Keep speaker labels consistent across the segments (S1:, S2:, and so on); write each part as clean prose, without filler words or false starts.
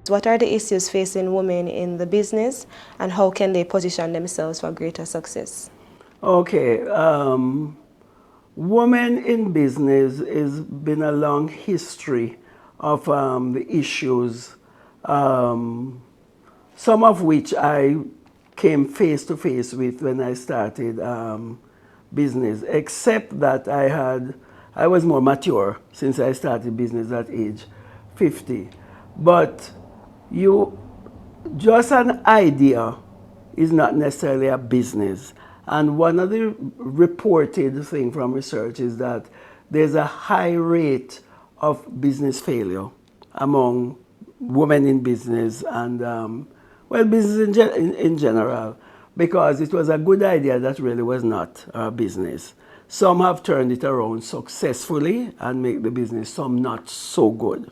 S1: What are the issues facing women in the business, and how can they position themselves for greater success?
S2: Okay, women in business has been a long history of the issues, some of which I came face to face with when I started business, except that I was more mature since I started business at age 50. But just an idea is not necessarily a business. And one of the reported thing from research is that there's a high rate of business failure among women in business and, business in general, because it was a good idea that really was not a business. Some have turned it around successfully and make the business, some not so good.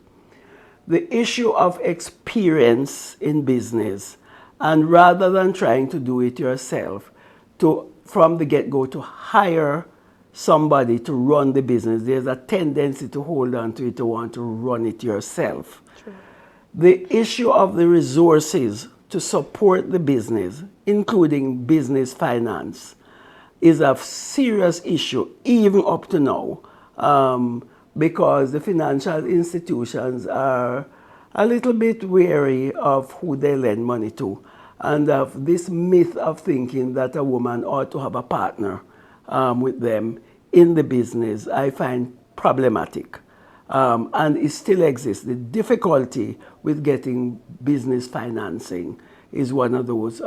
S2: The issue of experience in business, and rather than trying to do it yourself, from the get-go to hire somebody to run the business, there's a tendency to hold on to it, to want to run it yourself.
S1: True.
S2: The issue of the resources to support the business, including business finance, is a serious issue even up to now. Because the financial institutions are a little bit wary of who they lend money to, and of this myth of thinking that a woman ought to have a partner with them in the business, I find problematic. And it still exists. The difficulty with getting business financing is one of those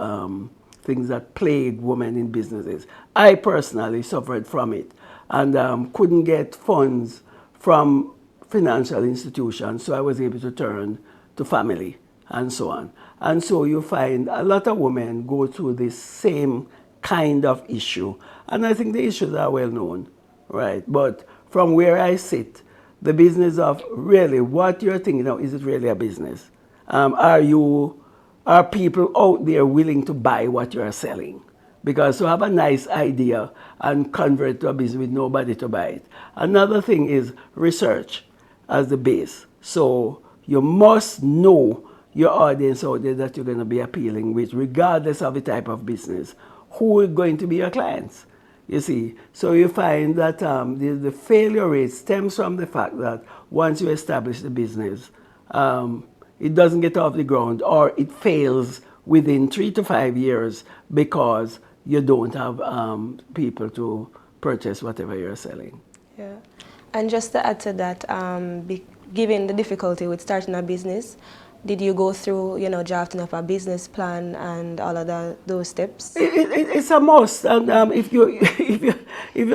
S2: things that plague women in businesses. I personally suffered from it and couldn't get funds from financial institutions, so I was able to turn to family and so on. And so you find a lot of women go through this same kind of issue. And I think the issues are well known, right? But from where I sit, the business of really what you're thinking of, is it really a business? Are people out there willing to buy what you're selling? Because to have a nice idea and convert it to a business with nobody to buy it. Another thing is research as the base. So you must know your audience out there that you're going to be appealing with, regardless of the type of business. Who are going to be your clients? You see, so you find that the failure rate stems from the fact that once you establish the business, it doesn't get off the ground, or it fails within 3 to 5 years because you don't have people to purchase whatever you're selling.
S1: Yeah. And just to add to that, given the difficulty with starting a business, did you go through, drafting up a business plan and all of those steps?
S2: It's a must. And if you,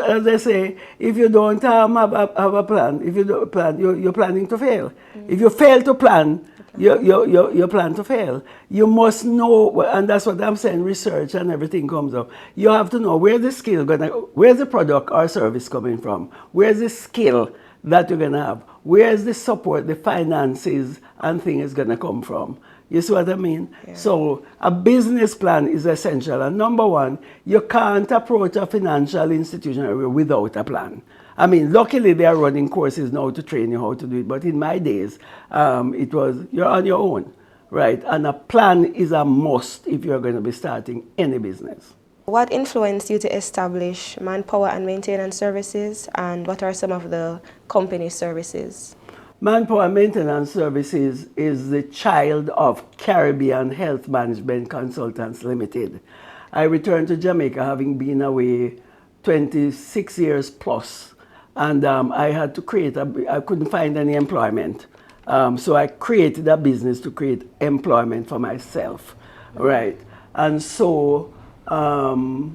S2: as they say, if you don't have a plan, if you don't plan, you're planning to fail. Mm-hmm. If you fail to plan, you plan to fail. You must know, and that's what I'm saying, research and everything comes up. You have to know where's the product or service coming from? Where's the skill that you're gonna have? Where's the support, the finances and things gonna come from? You see what I mean? Yeah. So a business plan is essential. And number one, you can't approach a financial institution without a plan. I mean, luckily they are running courses now to train you how to do it. But in my days, it was, you're on your own, right? And a plan is a must if you're going to be starting any business.
S1: What influenced you to establish Manpower and Maintenance Services, and what are some of the company services?
S2: Manpower Maintenance Services is the child of Caribbean Health Management Consultants Limited. I returned to Jamaica having been away 26 years plus. And I had to I couldn't find any employment. So I created a business to create employment for myself, right? And so the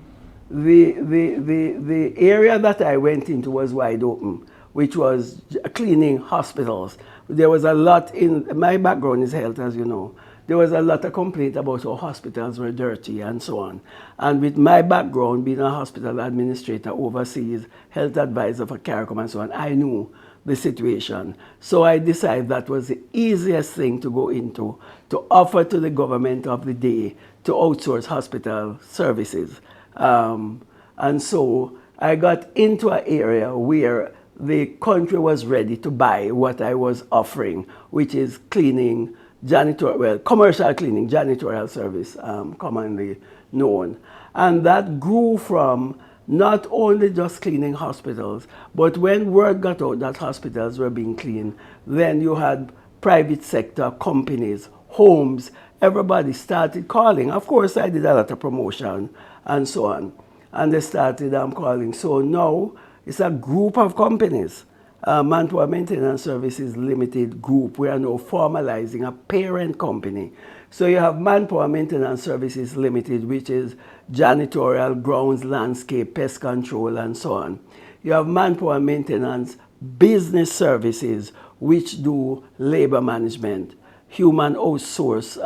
S2: area that I went into was wide open, which was cleaning hospitals. There was a lot my background is health, as you know. There was a lot of complaint about how hospitals were dirty and so on. And with my background, being a hospital administrator overseas, health advisor for CARICOM and so on, I knew the situation. So I decided that was the easiest thing to go into, to offer to the government of the day to outsource hospital services. And so I got into an area where the country was ready to buy what I was offering, which is cleaning, commercial cleaning, janitorial service, commonly known. And that grew from not only just cleaning hospitals, but when word got out that hospitals were being cleaned, then you had private sector companies, homes, everybody started calling. Of course, I did a lot of promotion and so on. And they started calling. So now it's a group of companies. Manpower Maintenance Services Limited Group. We are now formalizing a parent company. So you have Manpower Maintenance Services Limited, which is janitorial, grounds, landscape, pest control, and so on. You have Manpower Maintenance Business Services, which do labor management, human outsource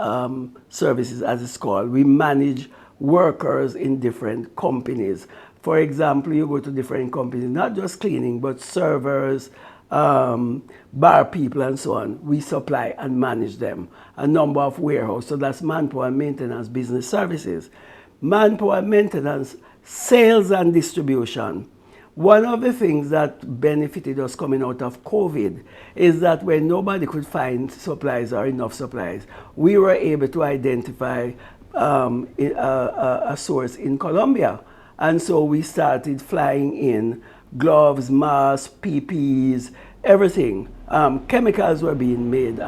S2: services, as it's called. We manage workers in different companies. For example, you go to different companies, not just cleaning, but servers, bar people, and so on. We supply and manage them. A number of warehouses. So that's Manpower Maintenance Business Services. Manpower Maintenance Sales and Distribution. One of the things that benefited us coming out of COVID is that when nobody could find supplies or enough supplies, we were able to identify a source in Colombia. And so we started flying in gloves, masks, PPEs, everything. Chemicals were being made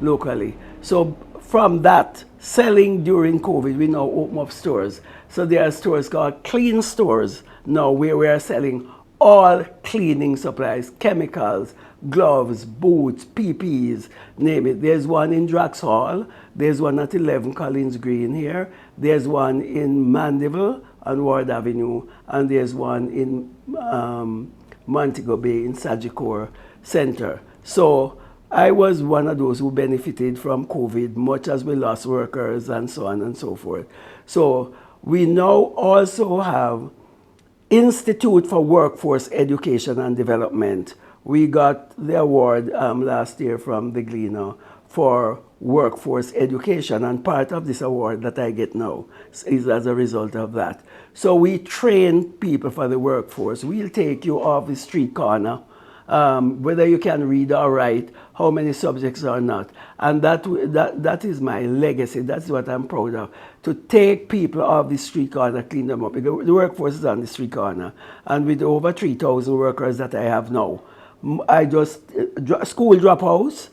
S2: locally. So from that, selling during COVID, we now open up stores. So there are stores called clean stores now where we are selling all cleaning supplies, chemicals, gloves, boots, PPEs, name it. There's one in Drax Hall. There's one at 11 Collins Green here. There's one in Mandeville on Ward Avenue. And there's one in Montego Bay in Sagicor Center. So I was one of those who benefited from COVID, much as we lost workers and so on and so forth. So we now also have Institute for Workforce Education and Development. We got the award last year from the Gleaner for workforce education, and part of this award that I get now is as a result of that. So we train people for the workforce. We'll take you off the street corner, whether you can read or write, how many subjects or not. And that is my legacy. That's what I'm proud of. To take people off the street corner, clean them up. Because the workforce is on the street corner. And with over 3,000 workers that I have now, I just, school dropouts,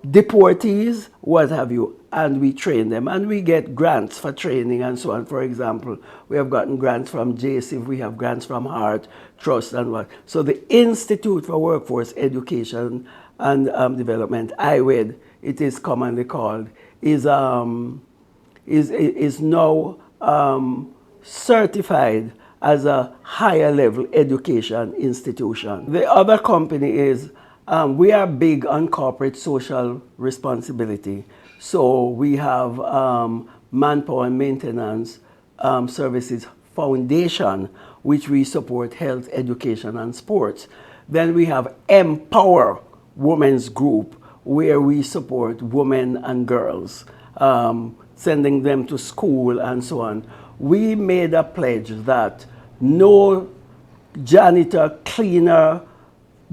S2: deportees, what have you, and we train them. And we get grants for training and so on. For example, we have gotten grants from JCIF, we have grants from Heart, Trust, and what. So the Institute for Workforce Education and Development, IWED, it is commonly called, is now certified as a higher level education institution. The other company is, we are big on corporate social responsibility. So we have Manpower and Maintenance Services Foundation, which we support health, education, and sports. Then we have Empower Women's Group, where we support women and girls, sending them to school and so on. We made a pledge that no janitor, cleaner,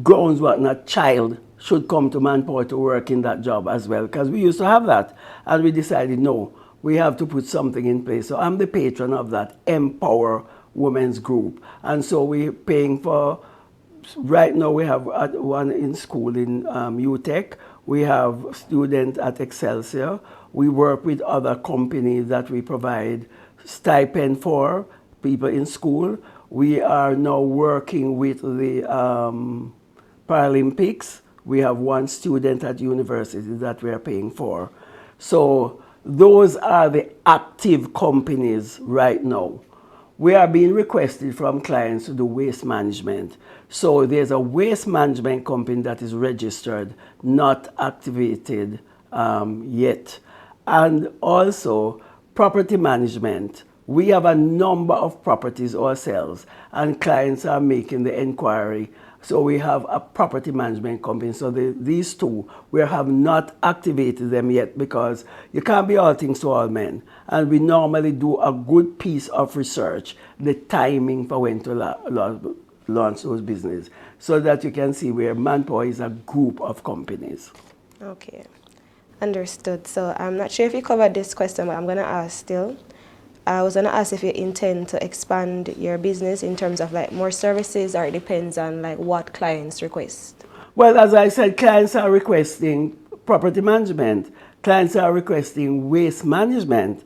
S2: grounds whatnot child should come to Manpower to work in that job as well, because we used to have that, and we decided no, we have to put something in place. So I'm the patron of that Empower Women's Group, and so we're paying for, right now we have one in school in UTech, we have students at Excelsior, we work with other companies that we provide stipend for people in school. We are now working with the Paralympics. We have one student at university that we are paying for. So those are the active companies right now. We are being requested from clients to do waste management. So there's a waste management company that is registered, not activated yet. And also property management. We have a number of properties ourselves, and clients are making the inquiry. So we have a property management company. So these two, we have not activated them yet because you can't be all things to all men. And we normally do a good piece of research, the timing for when to launch those businesses. so that you can see where Manpower is a group of companies.
S1: Okay, understood. So I'm not sure if you covered this question, but I'm going to ask still. I was going to ask if you intend to expand your business in terms of like more services, or it depends on like what clients request.
S2: Well, as I said, clients are requesting property management. Clients are requesting waste management.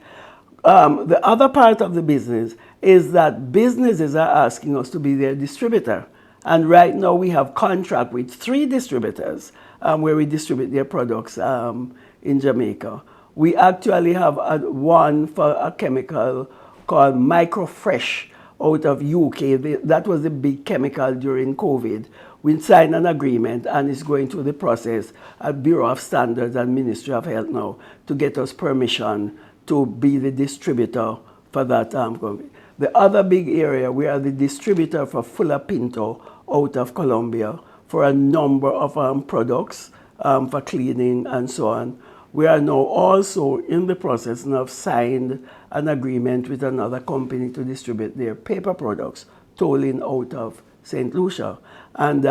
S2: The other part of the business is that businesses are asking us to be their distributor. And right now we have contract with 3 distributors where we distribute their products in Jamaica. We actually have one for a chemical called Microfresh out of UK. That was the big chemical during COVID. We signed an agreement and it's going through the process at Bureau of Standards and Ministry of Health now to get us permission to be the distributor for that company. The other big area, we are the distributor for Fuller Pinto out of Colombia for a number of products for cleaning and so on. We are now also in the process and have signed an agreement with another company to distribute their paper products, tolling out of St. Lucia. And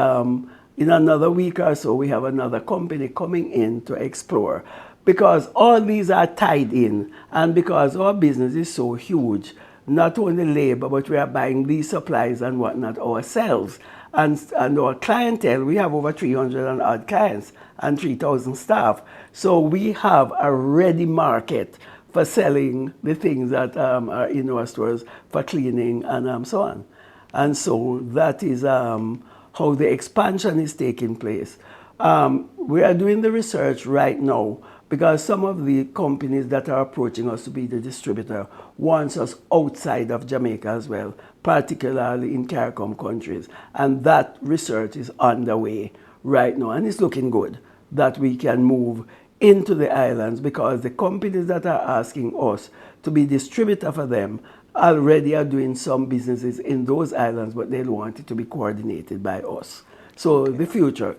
S2: in another week or so, we have another company coming in to explore. Because all these are tied in, and because our business is so huge, not only labor, but we are buying these supplies and whatnot ourselves. And our clientele, we have over 300 and odd clients and 3,000 staff. So we have a ready market for selling the things that are in our stores for cleaning and so on. And so that is how the expansion is taking place. We are doing the research right now because some of the companies that are approaching us to be the distributor wants us outside of Jamaica as well, particularly in CARICOM countries. And that research is underway right now, and it's looking good that we can move into the islands because the companies that are asking us to be distributor for them already are doing some businesses in those islands, but they want it to be coordinated by us. So the future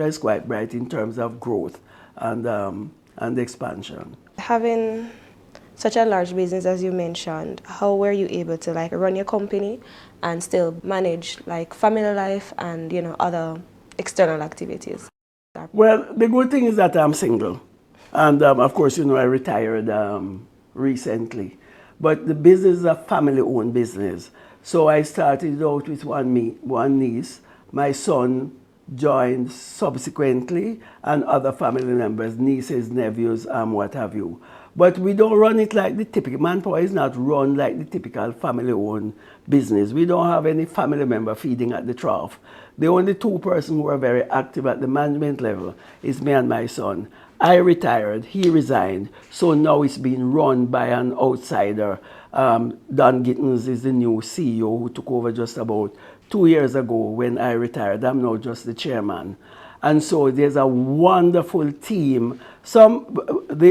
S2: is quite bright in terms of growth and expansion.
S1: Having such a large business as you mentioned, how were you able to like run your company and still manage like family life and other external activities?
S2: Well, the good thing is that I'm single, and of course I retired recently. But the business is a family-owned business. So I started out with one niece. My son joined subsequently, and other family members, nieces, nephews, what have you. But we don't run it like the typical, Manpower is not run like the typical family-owned business. We don't have any family member feeding at the trough. The only 2 persons who are very active at the management level is me and my son. I retired, he resigned, so now it's being run by an outsider. Don Gittins is the new CEO who took over just about 2 years ago when I retired. I'm now just the chairman. And so there's a wonderful team. The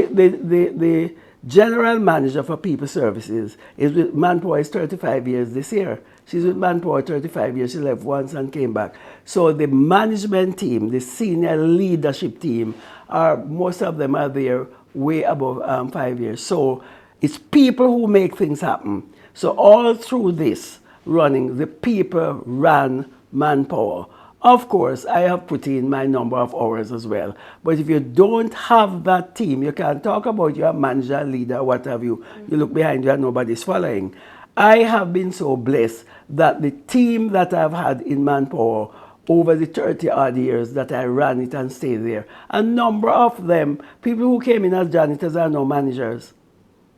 S2: general manager for people services is with Manpower is 35 years this year. She's with Manpower 35 years. She left once and came back. So the management team, the senior leadership team, most of them are there way above 5 years. So it's people who make things happen. So all through this running, the people ran Manpower. Of course, I have put in my number of hours as well. But if you don't have that team, you can't talk about your manager, leader, what have you. You look behind you and nobody's following. I have been so blessed that the team that I've had in Manpower over the 30-odd years that I ran it and stayed there, a number of them, people who came in as janitors are now managers,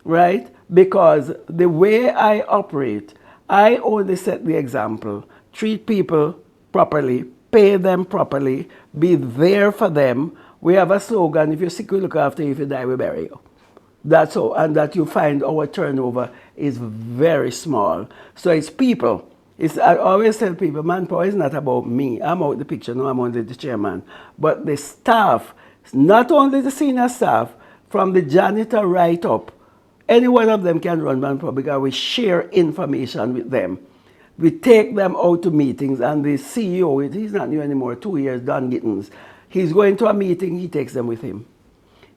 S2: right? Because the way I operate, I only set the example. Treat people properly, pay them properly, be there for them. We have a slogan, if you're sick, we look after you, if you die, we bury you. That's all, and that you find our turnover is very small. So it's people. I always tell people, Manpower is not about me. I'm out the picture, no, I'm only the chairman. But the staff, not only the senior staff, from the janitor right up, any one of them can run Manpower because we share information with them. We take them out to meetings, and the CEO, he's not new anymore, 2 years, Don Gittins, he's going to a meeting, he takes them with him.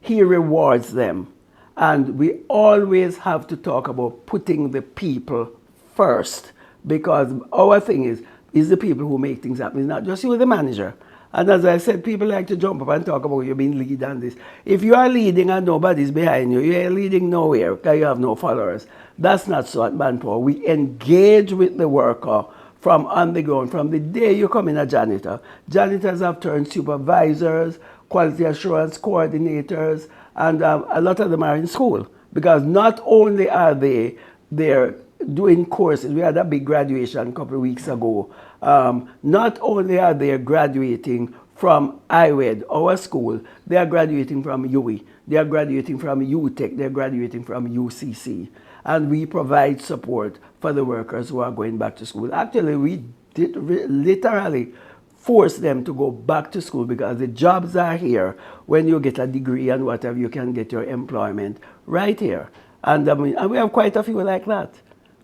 S2: He rewards them. And we always have to talk about putting the people first, because our thing is It's the people who make things happen. It's not just you, the manager. And as I said, people like to jump up and talk about you being lead and this. If you are leading and nobody's behind you, you're leading nowhere because you have no followers. That's not so at Manpower. We engage with the worker from on the ground. From the day you come in a janitor, janitors have turned supervisors, quality assurance coordinators, and a lot of them are in school. Because not only are they there doing courses, we had a big graduation a couple of weeks ago. Not only are they graduating from IWED, our school, they are graduating from UE, they are graduating from UTech, they are graduating from UCC. And we provide support for the workers who are going back to school. Actually, we did literally force them to go back to school because the jobs are here. When you get a degree and whatever, you can get your employment right here. And and we have quite a few like that.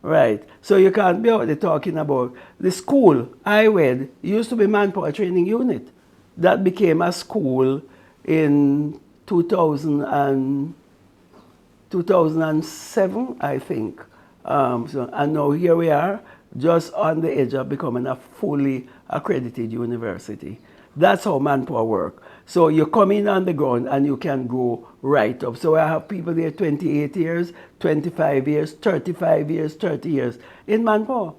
S2: Right. So you can't be out there talking about the school. IWED used to be Manpower Training Unit. That became a school in 2007, I think. And now here we are, just on the edge of becoming a fully accredited university. That's how Manpower work. So you come in on the ground and you can go right up. So I have people there 28 years, 25 years, 35 years, 30 years in Manpower.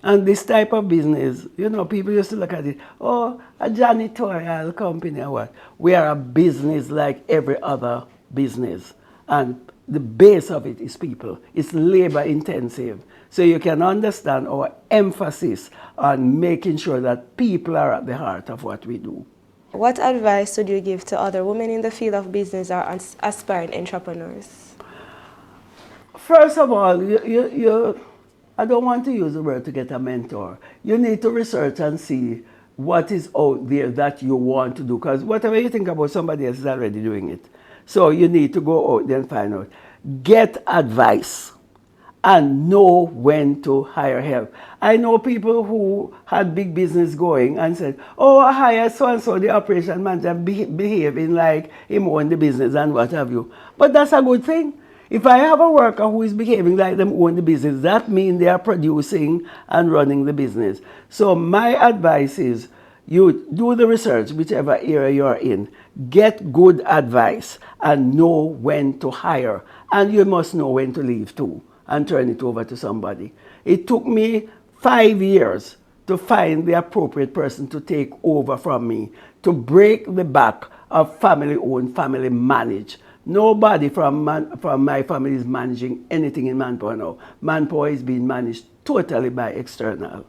S2: And this type of business, you know, people used to look at it, oh, a janitorial company or what. We are a business like every other business. And the base of it is people. It's labor intensive. So you can understand our emphasis on making sure that people are at the heart of what we do.
S1: What advice would you give to other women in the field of business or aspiring entrepreneurs?
S2: First of all, I don't want to use the word to get a mentor. You need to research and see what is out there that you want to do. Because whatever you think about, somebody else is already doing it. So you need to go out there and find out. Get advice and know when to hire help. I know people who had big business going and said, oh, I hired so-and-so, the operation manager, behaving like him own the business and what have you. But that's a good thing. If I have a worker who is behaving like them own the business, that means they are producing and running the business. So my advice is, you do the research, whichever area you're in, get good advice and know when to hire. And you must know when to leave too and turn it over to somebody. It took me 5 years to find the appropriate person to take over from me, to break the back of family-owned, family-managed. Nobody from my family is managing anything in Manpower now. Manpower is being managed totally by external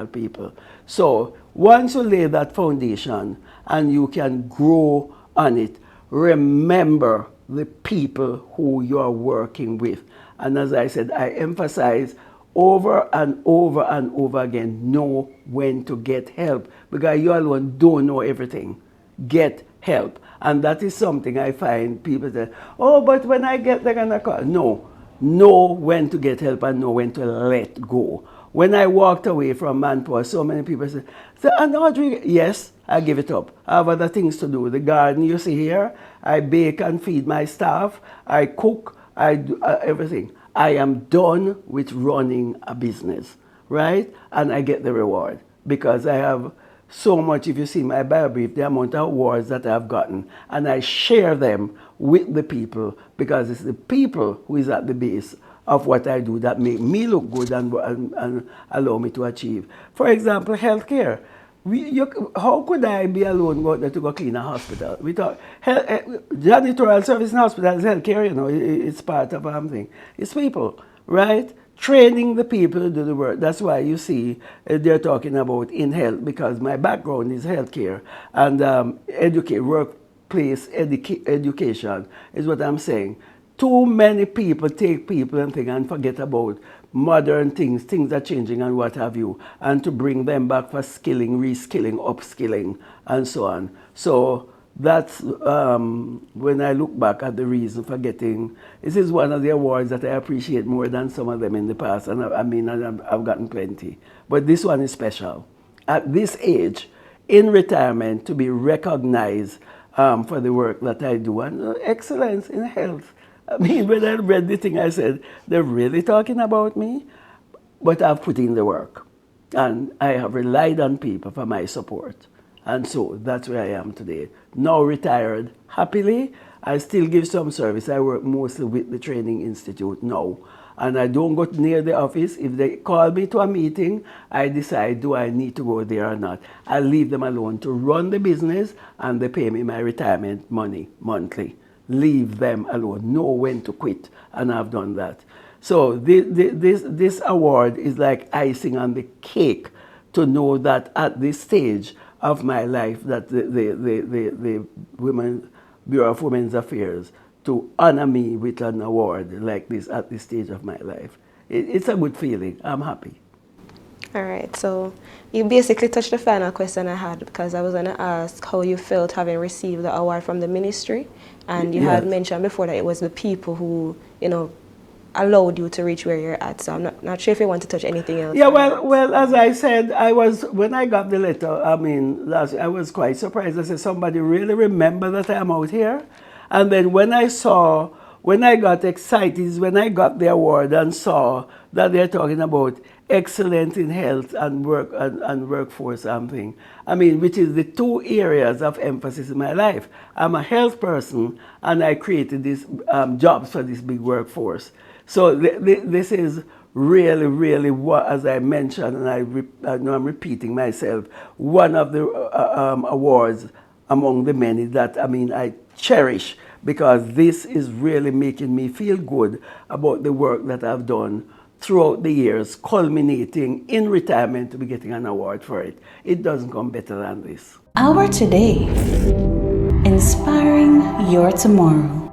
S2: people. So once you lay that foundation and you can grow on it, remember the people who you are working with. And as I said, I emphasize over and over and over again, know when to get help, because you alone don't know everything. Get help. And that is something I find people say, oh, but when I get, they're gonna call. No, know when to get help and know when to let go. When I walked away from Manpower, so many people said, and Audrey, yes, I give it up. I have other things to do. The garden you see here, I bake and feed my staff, I cook, I do everything. I am done with running a business, right? And I get the reward because I have so much. If you see my bio brief, the amount of awards that I've gotten, and I share them with the people because it's the people who is at the base of what I do that make me look good and allow me to achieve. For example, healthcare. How could I be alone go out there to go clean a hospital? We thought janitorial service in hospital is healthcare, you know, it's part of thing. It's people, right? Training the people to do the work. That's why you see they're talking about in health, because my background is healthcare and workplace education is what I'm saying. Too many people take people and things and forget about modern things are changing and what have you, and to bring them back for skilling, reskilling, upskilling, and so on. So that's when I look back at the reason for getting, this is one of the awards that I appreciate more than some of them in the past, and I've gotten plenty. But this one is special. At this age, in retirement, to be recognized for the work that I do, and excellence in health. I mean, when I read the thing, I said, they're really talking about me, but I've put in the work. And I have relied on people for my support. And so that's where I am today. Now retired happily. I still give some service. I work mostly with the Training Institute now. And I don't go near the office. If they call me to a meeting, I decide, do I need to go there or not? I leave them alone to run the business, and they pay me my retirement money monthly. Leave them alone. Know when to quit. And I've done that. So this award is like icing on the cake to know that at this stage of my life that the Women Bureau of Women's Affairs to honor me with an award like this at this stage of my life. It's a good feeling. I'm happy.
S1: All right, so you basically touched the final question I had, because I was going to ask how you felt having received the award from the ministry, and you had
S2: Yes.
S1: mentioned before that it was the people who, allowed you to reach where you're at. So I'm not sure if you want to touch anything else.
S2: Yeah, well, as I said, when I got the letter, I was quite surprised. I said, somebody really remember that I'm out here? And then when I got excited is when I got the award and saw that they're talking about excellence in health and work and workforce something. Which is the two areas of emphasis in my life. I'm a health person, and I created these jobs for this big workforce. So this is really, really what, as I mentioned, and I know I'm repeating myself, one of the awards among the many that I cherish, because this is really making me feel good about the work that I've done throughout the years, culminating in retirement to be getting an award for it. It doesn't come better than this.
S3: Our Today, inspiring your tomorrow.